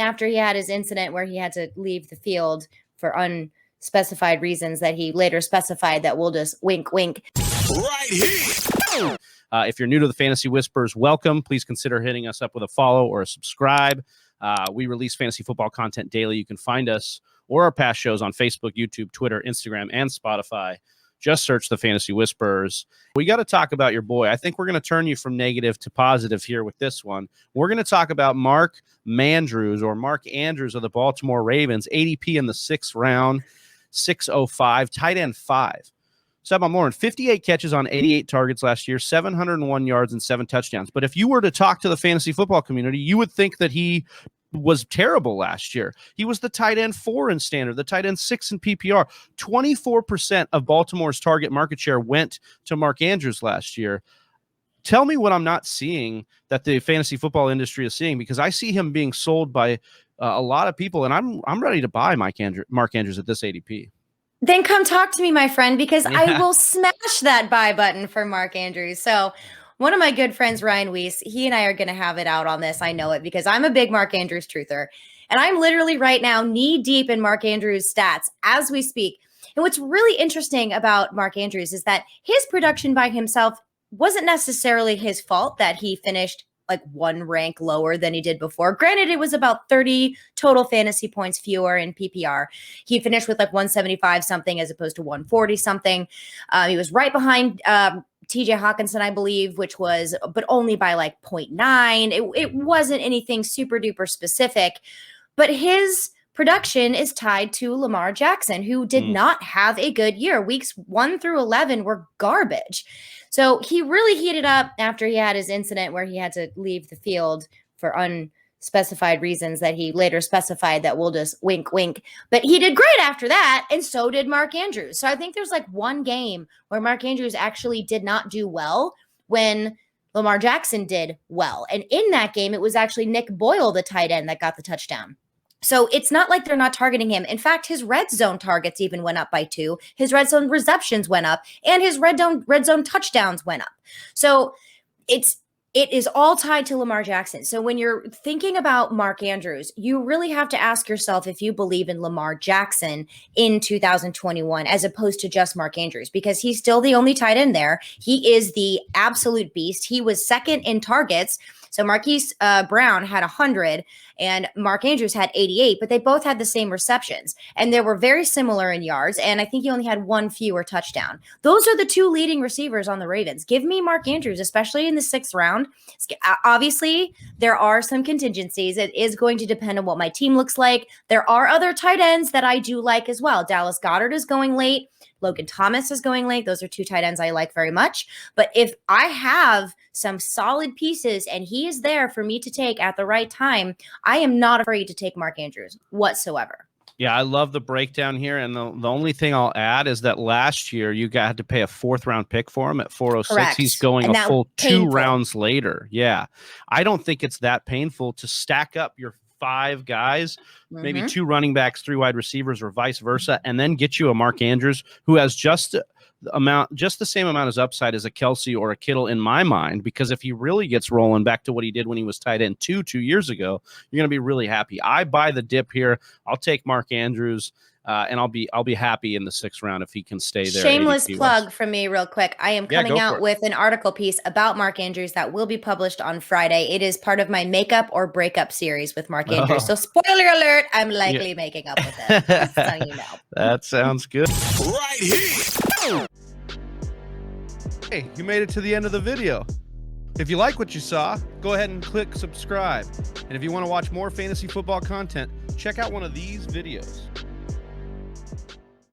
after he had his incident where he had to leave the field for unspecified reasons that he later specified that we'll just wink, wink. Right here. If you're new to the Fantasy Whispers, welcome. Please consider hitting us up with a follow or a subscribe. We release fantasy football content daily. You can find us or our past shows on Facebook, YouTube, Twitter, Instagram, and Spotify. Just search the Fantasy Whispers. We got to talk about your boy. I think we're going to turn you from negative to positive here with this one. We're going to talk about Mark Andrews of the Baltimore Ravens, ADP in the 6th round, 605, tight end 5. Stepmom Lauren, 58 catches on 88 targets last year, 701 yards and 7 touchdowns. But if you were to talk to the fantasy football community, you would think that he was terrible last year. He was the tight end 4 in standard, the tight end 6 in PPR. 24% of Baltimore's target market share went to Mark Andrews last year. Tell me what I'm not seeing that the fantasy football industry is seeing, because I see him being sold by a lot of people, and I'm ready to buy Mark Andrews at this ADP. Then come talk to me, my friend, because I will smash that buy button for Mark Andrews. So one of my good friends, Ryan Weiss, he and I are going to have it out on this. I know it because I'm a big Mark Andrews truther. And I'm literally right now knee deep in Mark Andrews stats as we speak. And what's really interesting about Mark Andrews is that his production by himself wasn't necessarily his fault that he finished like 1 rank lower than he did before. Granted, it was about 30 total fantasy points fewer in PPR. He finished with like 175 something as opposed to 140 something. He was right behind TJ Hawkinson, I believe, but only by like 0.9. It wasn't anything super duper specific, but his production is tied to Lamar Jackson, who did not have a good year. Weeks 1 through 11 were garbage. So he really heated up after he had his incident where he had to leave the field for unspecified reasons that he later specified that we'll just wink, wink. But he did great after that, and so did Mark Andrews. So I think there's like one game where Mark Andrews actually did not do well when Lamar Jackson did well. And in that game, it was actually Nick Boyle, the tight end, that got the touchdown. So it's not like they're not targeting him. In fact, his red zone targets even went up by 2. His red zone receptions went up, and his red zone touchdowns went up. So it is all tied to Lamar Jackson. So when you're thinking about Mark Andrews, you really have to ask yourself if you believe in Lamar Jackson in 2021 as opposed to just Mark Andrews, because he's still the only tight end there. He is the absolute beast. He was 2nd in targets. So Marquise Brown had 100 and Mark Andrews had 88, but they both had the same receptions. And they were very similar in yards, and I think he only had 1 fewer touchdown. Those are the 2 leading receivers on the Ravens. Give me Mark Andrews, especially in the 6th round. Obviously, there are some contingencies. It is going to depend on what my team looks like. There are other tight ends that I do like as well. Dallas Goedert is going late. Logan Thomas is going late. Those are 2 tight ends I like very much. But if I have some solid pieces and he is there for me to take at the right time, I am not afraid to take Mark Andrews whatsoever. Yeah, I love the breakdown here. And the only thing I'll add is that last year you had to pay a 4th round pick for him at 406. Correct. He's going and a full painful. 2 rounds later. Yeah. I don't think it's that painful to stack up your 5 guys, maybe 2 running backs, 3 wide receivers, or vice versa, and then get you a Mark Andrews who has just the same amount as upside as a Kelsey or a Kittle in my mind, because if he really gets rolling back to what he did when he was tight end 2 years ago, you're going to be really happy. I buy the dip here. I'll take Mark Andrews. And I'll be happy in the 6th round if he can stay there. Shameless plug from me real quick. I am coming out with an article piece about Mark Andrews that will be published on Friday. It is part of my makeup or breakup series with Mark Andrews. So spoiler alert, I'm likely making up with him. Just telling you now. That sounds good. Right here. Hey, you made it to the end of the video. If you like what you saw, go ahead and click subscribe. And if you want to watch more fantasy football content, check out one of these videos.